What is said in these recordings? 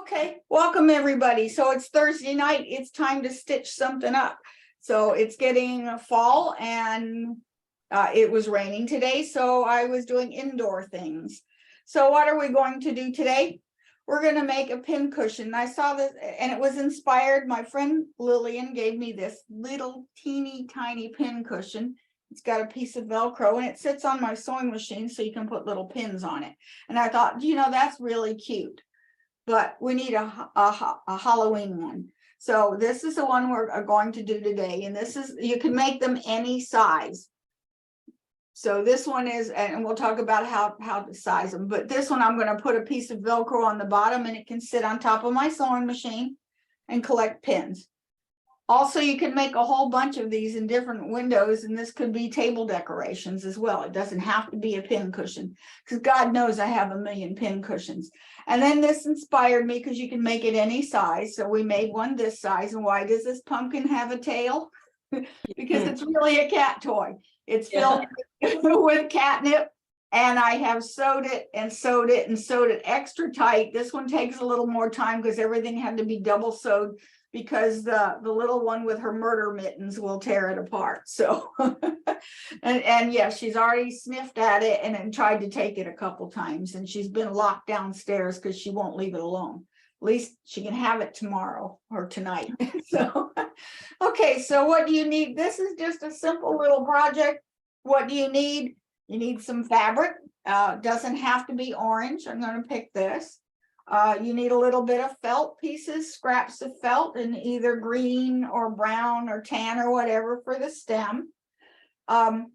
Okay, welcome everybody. So it's Thursday night. It's time to stitch something up. So it's getting fall and it was raining today. So I was doing indoor things. So what are we going to do today? We're going to make a pin cushion. I saw this and it was inspired. My friend Lillian gave me this little teeny tiny pin cushion. It's got a piece of Velcro and it sits on my sewing machine so you can put little pins on it. And I thought, that's really cute. But we need a Halloween one. So this is the one we're going to do today. And this is, you can make them any size. So this one is, and we'll talk about how to size them. But this one, I'm going to put a piece of Velcro on the bottom and it can sit on top of my sewing machine and collect pins. Also, you can make a whole bunch of these in different windows, and this could be table decorations as well. It doesn't have to be a pin cushion, because God knows I have a million pin cushions. And then this inspired me because you can make it any size. So we made one this size. And why does this pumpkin have a tail? Because it's really a cat toy. It's filled with catnip. And I have sewed it and sewed it and sewed it extra tight. This one takes a little more time because everything had to be double sewed, because the little one with her murder mittens will tear it apart. So, and yeah, she's already sniffed at it and then tried to take it a couple times, and she's been locked downstairs because she won't leave it alone. At least she can have it tomorrow or tonight. So, okay, so what do you need? This is just a simple little project. What do you need? You need some fabric. Doesn't have to be orange. I'm going to pick this. You need a little bit of felt pieces, scraps of felt in either green or brown or tan or whatever for the stem. I'm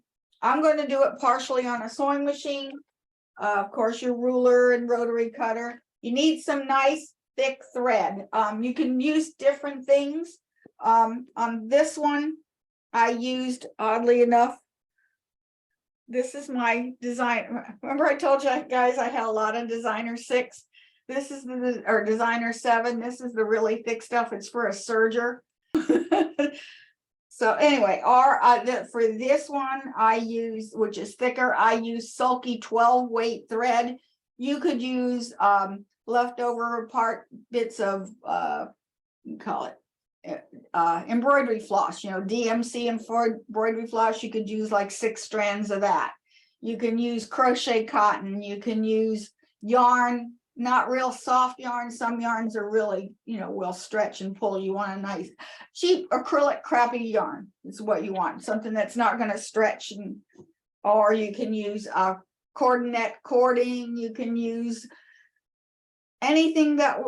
going to do it partially on a sewing machine. Of course, your ruler and rotary cutter. You need some nice thick thread. You can use different things. On this one, I used, oddly enough, this is my design. Remember I told you guys I had a lot of designer 6. This is the, or designer 7. This is the really thick stuff. It's for a serger. So anyway, for this one, I use, which is thicker, I use sulky 12 weight thread. You could use leftover bits of, call it embroidery floss, DMC embroidery floss. You could use like 6 strands of that. You can use crochet cotton. You can use yarn. Not real soft yarn. Some yarns are really, will stretch and pull. You want a nice cheap acrylic crappy yarn. Is what you want. Something that's not going to stretch. Or you can use coordinate cording. You can use anything that,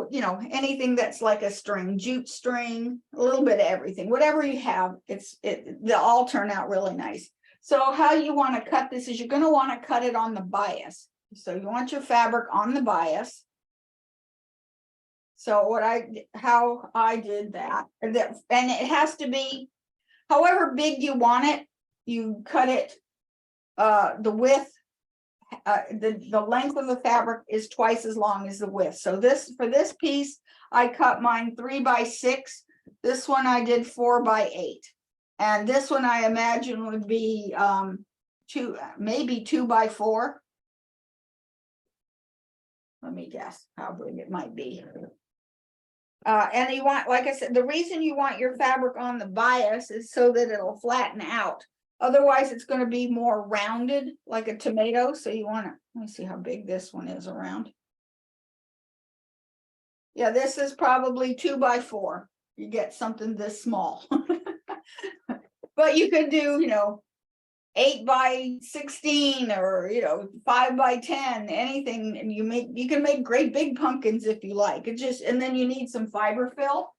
anything that's like a string, jute string, a little bit of everything. Whatever you have, they'll all turn out really nice. So how you want to cut this is you're going to want to cut it on the bias. So you want your fabric on the bias. So how I did that, and it has to be however big you want it. You cut it, the width, the length of the fabric is twice as long as the width. So for this piece, I cut mine 3 by 6. This one I did 4 by 8, and this one I imagine would be maybe 2 by 4. Let me guess how big it might be. And you want, like I said, the reason you want your fabric on the bias is so that it'll flatten out. Otherwise, it's going to be more rounded like a tomato. So you want to, let me see how big this one is around. Yeah, this is probably 2 by 4. You get something this small. But you could do, 8 by 16 or 5 by 10, anything, and you can make great big pumpkins if you like. And then you need some fiber fill.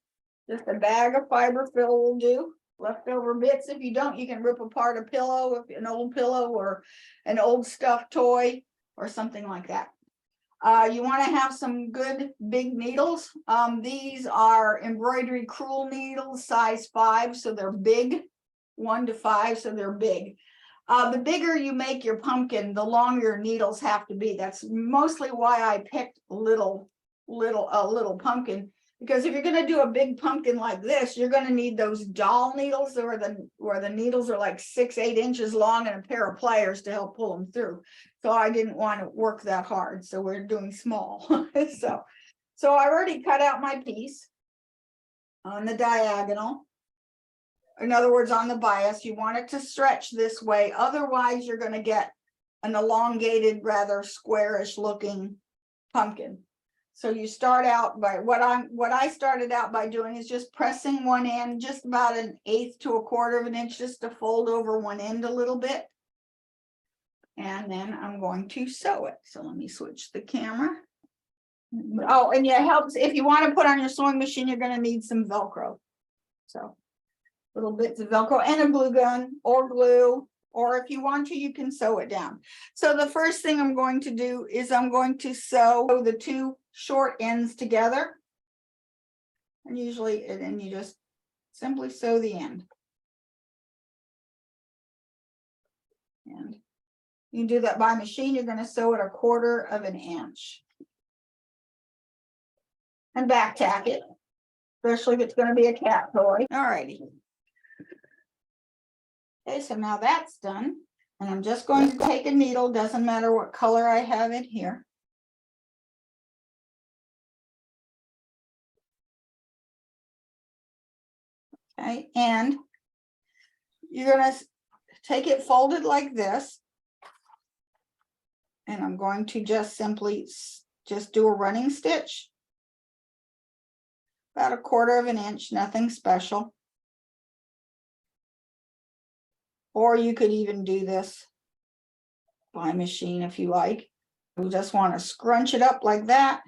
Just a bag of fiber fill will do. Leftover bits. If you don't, you can rip apart a pillow, an old pillow or an old stuffed toy or something like that. You want to have some good big needles. These are embroidery crewel needles, size 5, so they're big. 1 to 5, so they're big. The bigger you make your pumpkin, the longer your needles have to be. That's mostly why I picked a little pumpkin, because if you're going to do a big pumpkin like this, you're going to need those doll needles where the needles are like 6-8 inches long and a pair of pliers to help pull them through. So I didn't want to work that hard, so we're doing small. So So I already cut out my piece on the diagonal. In other words, on the bias, you want it to stretch this way. Otherwise, you're going to get an elongated, rather squarish looking pumpkin. So you start out by what I started out by doing is just pressing one end just about 1/8 to 1/4 of an inch, just to fold over one end a little bit. And then I'm going to sew it. So let me switch the camera. Oh, and yeah, it helps if you want to put on your sewing machine, you're going to need some Velcro. So little bits of Velcro and a glue gun or glue, or if you want to, you can sew it down. So the first thing I'm going to do is I'm going to sew the two short ends together. And usually, and then you just simply sew the end. And you do that by machine, you're going to sew it 1/4 of an inch. And back tack it, especially if it's going to be a cat toy. All righty. Okay, so now that's done. And I'm just going to take a needle, doesn't matter what color I have in here. Okay, and you're going to take it folded like this. And I'm going to just simply just do a running stitch. About 1/4 of an inch, nothing special. Or you could even do this by machine if you like. You just want to scrunch it up like that.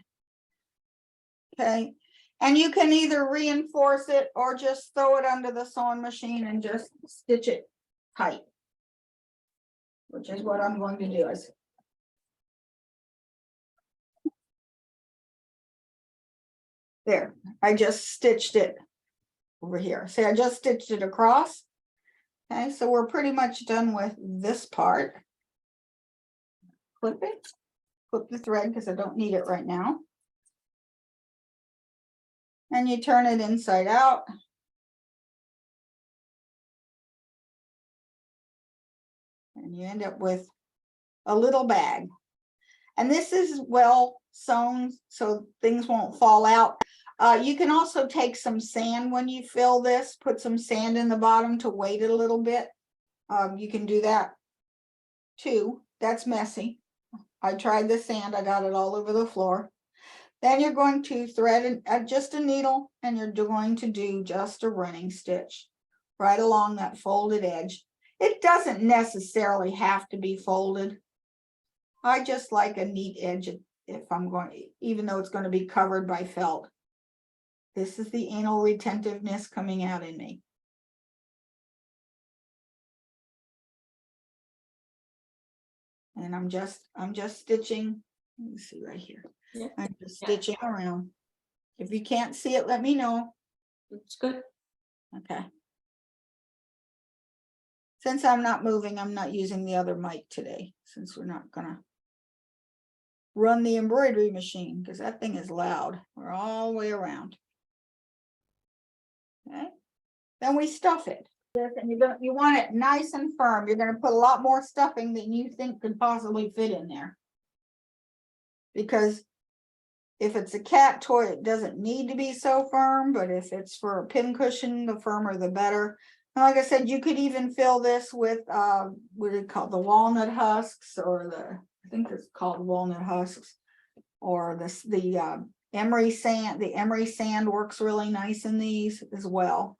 Okay, and you can either reinforce it or just throw it under the sewing machine and just stitch it tight, which is what I'm going to do. There, I just stitched it over here. See, I just stitched it across. Okay, so we're pretty much done with this part. Clip it, clip the thread because I don't need it right now. And you turn it inside out. And you end up with a little bag. And this is well sewn so things won't fall out. You can also take some sand when you fill this, put some sand in the bottom to weight it a little bit. You can do that too. That's messy. I tried the sand, I got it all over the floor. Then you're going to thread just a needle and you're going to do just a running stitch right along that folded edge. It doesn't necessarily have to be folded. I just like a neat edge if I'm going, even though it's going to be covered by felt. This is the anal retentiveness coming out in me. And I'm just stitching. Let me see right here. Yeah. I'm just stitching around. If you can't see it, let me know. It's good. Okay. Since I'm not moving, I'm not using the other mic today, since we're not gonna run the embroidery machine because that thing is loud. We're all the way around. Okay. Then we stuff it. And you want it nice and firm. You're going to put a lot more stuffing than you think could possibly fit in there. Because if it's a cat toy, it doesn't need to be so firm, but if it's for a pincushion, the firmer the better. And like I said, you could even fill this with what do you call the walnut husks, or I think it's called walnut husks, or the emery sand. The emery sand works really nice in these as well.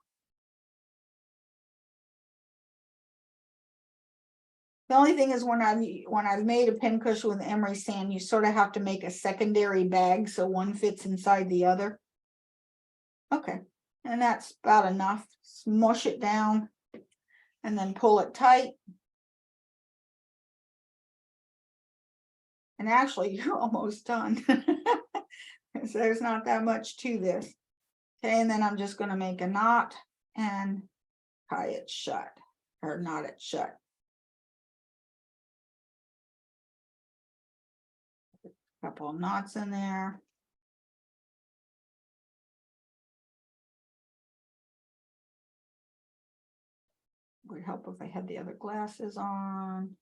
The only thing is when I've made a pincushion with emery sand, you sort of have to make a secondary bag so one fits inside the other. Okay, and that's about enough. Smush it down and then pull it tight. And actually, you're almost done. So there's not that much to this. Okay, and then I'm just going to make a knot and tie it shut, or knot it shut. Couple of knots in there. Would help if I had the other glasses on.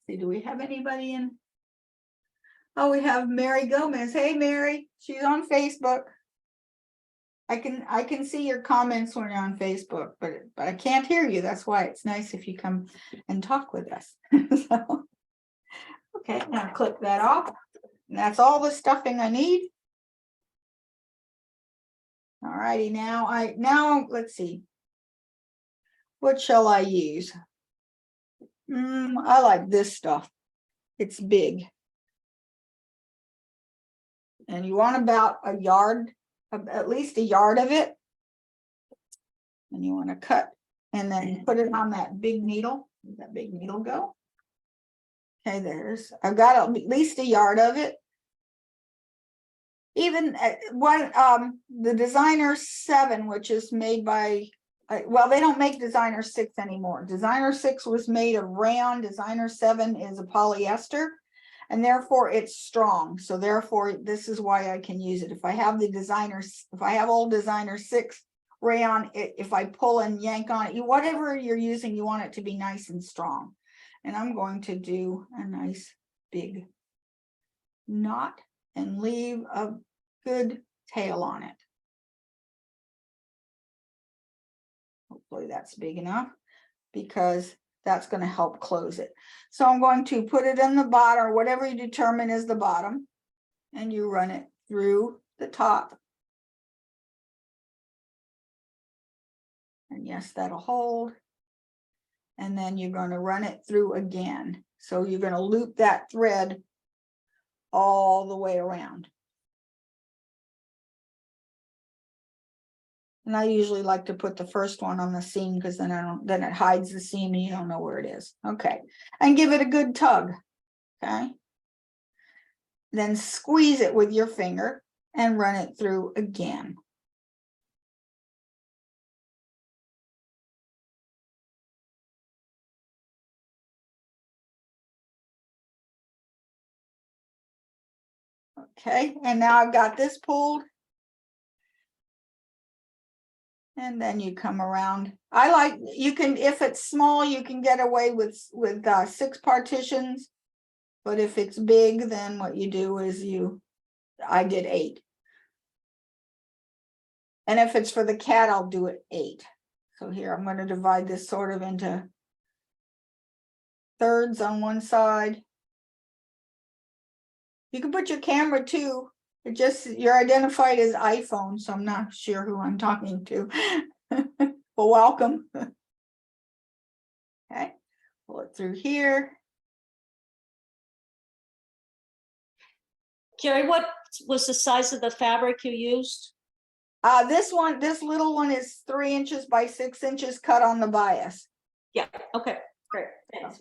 See, do we have anybody in? Oh, we have Mary Gomez. Hey, Mary, she's on Facebook. I can see your comments when you're on Facebook, but I can't hear you. That's why it's nice if you come and talk with us. So, okay, now click that off. And that's all the stuffing I need. All righty, now let's see. What shall I use? I like this stuff. It's big. And you want about a yard, at least a yard of it. And you want to cut and then put it on that big needle. Where'd that big needle go? Okay, I've got at least a yard of it. Even the Designer 7, which is made by, well, they don't make Designer 6 anymore. Designer 6 was made of rayon. Designer 7 is a polyester, and therefore it's strong. So therefore, this is why I can use it. If I have if I have old Designer 6 rayon, if I pull and yank on it, whatever you're using, you want it to be nice and strong. And I'm going to do a nice big knot and leave a good tail on it. Hopefully that's big enough, because that's going to help close it. So I'm going to put it in the bottom, or whatever you determine is the bottom, and you run it through the top. And yes, that'll hold. And then you're going to run it through again. So you're going to loop that thread all the way around. And I usually like to put the first one on the seam, because then then it hides the seam and you don't know where it is. Okay. And give it a good tug. Okay. Then squeeze it with your finger and run it through again. Okay, and now I've got this pulled. And then you come around. You can, if it's small, you can get away with 6 partitions. But if it's big, then what you do is I did 8. And if it's for the cat, I'll do it 8. So here, I'm going to divide this sort of into thirds on one side. You can put your camera too. You're identified as iPhone, so I'm not sure who I'm talking to. Well, welcome. Okay, pull it through here. Carrie, what was the size of the fabric you used? This little one is 3 inches by 6 inches cut on the bias. Yeah, okay, great. Thanks.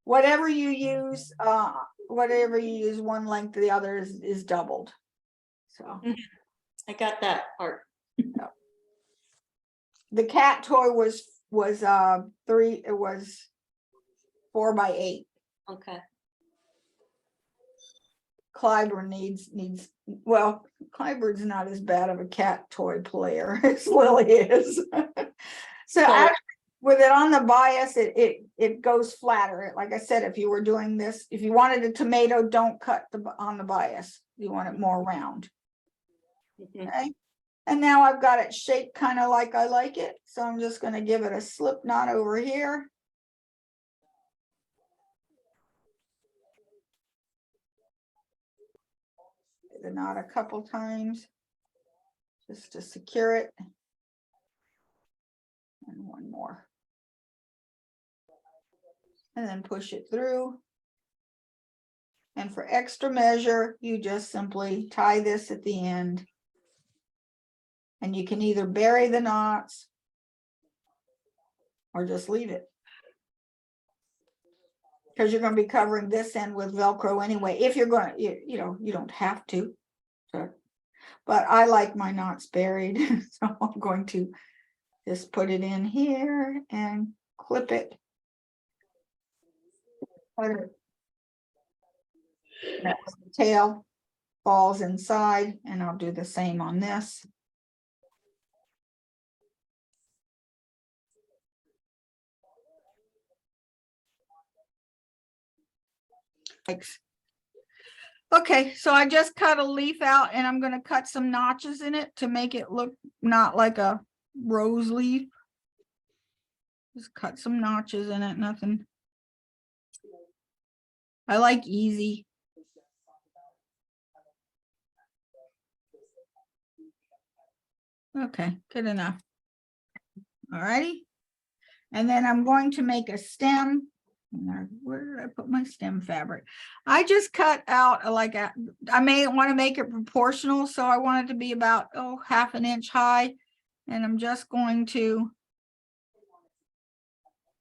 Whatever you use, one length, the other is doubled. So I got that part. The cat toy was 4 by 8. Okay. Clyburn needs well, Clyburn's not as bad of a cat toy player as Lily is. So actually, with it on the bias, it goes flatter. Like I said, if you were doing this, if you wanted a tomato, don't cut on the bias. You want it more round. Okay. And now I've got it shaped kind of like I like it. So I'm just going to give it a slip knot over here. The knot a couple times just to secure it. And one more. And then push it through. And for extra measure, you just simply tie this at the end. And you can either bury the knots or just leave it, because you're going to be covering this end with Velcro anyway. If you're going to, you don't have to. So, but I like my knots buried. So I'm going to just put it in here and clip it. The tail falls inside, and I'll do the same on this. Okay, so I just cut a leaf out and I'm gonna cut some notches in it to make it look not like a rose leaf. Just cut some notches in it, nothing. I like easy. Okay, good enough. All righty. And then I'm going to make a stem. Where did I put my stem fabric? I just cut out I may want to make it proportional, so I want it to be about half an inch high. And I'm just going to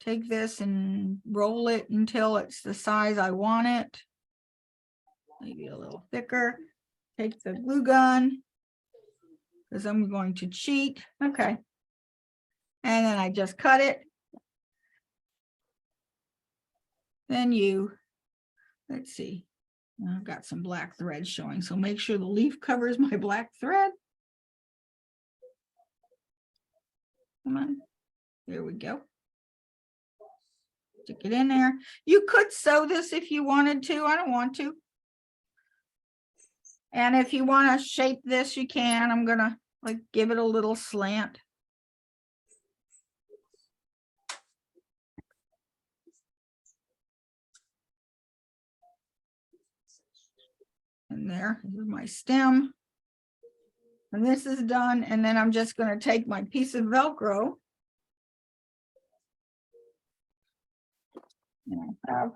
take this and roll it until it's the size I want it. Maybe a little thicker. Take the glue gun, because I'm going to cheat. Okay. And then I just cut it. Then let's see. I've got some black thread showing, so make sure the leaf covers my black thread. Come on. There we go. Stick it in there. You could sew this if you wanted to. I don't want to. And if you want to shape this, you can. I'm going to give it a little slant. And there is my stem. And this is done. And then I'm just going to take my piece of Velcro. And I have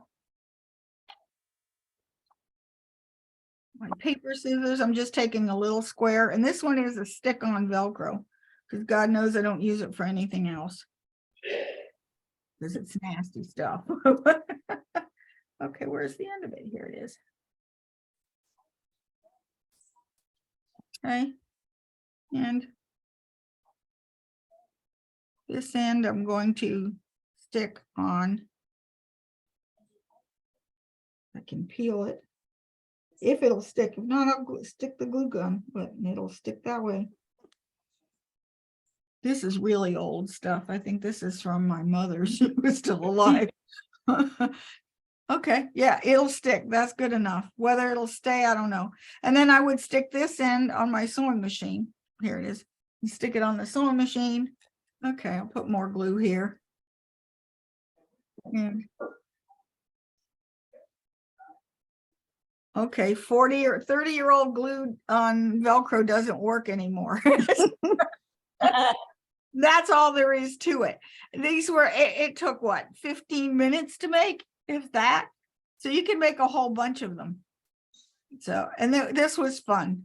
my paper scissors. I'm just taking a little square. And this one is a stick-on Velcro, because God knows I don't use it for anything else, because it's nasty stuff. Okay, where's the end of it? Here it is. Okay. And this end I'm going to stick on. I can peel it. If it'll stick. If not, I'll stick the glue gun, but it'll stick that way. This is really old stuff. I think this is from my mother. She was still alive. Okay, yeah, it'll stick. That's good enough. Whether it'll stay, I don't know. And then I would stick this end on my sewing machine. Here it is. You stick it on the sewing machine. Okay, I'll put more glue here. And okay, 40 or 30-year-old glue on Velcro doesn't work anymore. That's all there is to it. These were, it took what, 15 minutes to make, if that. So you can make a whole bunch of them. So, and this was fun.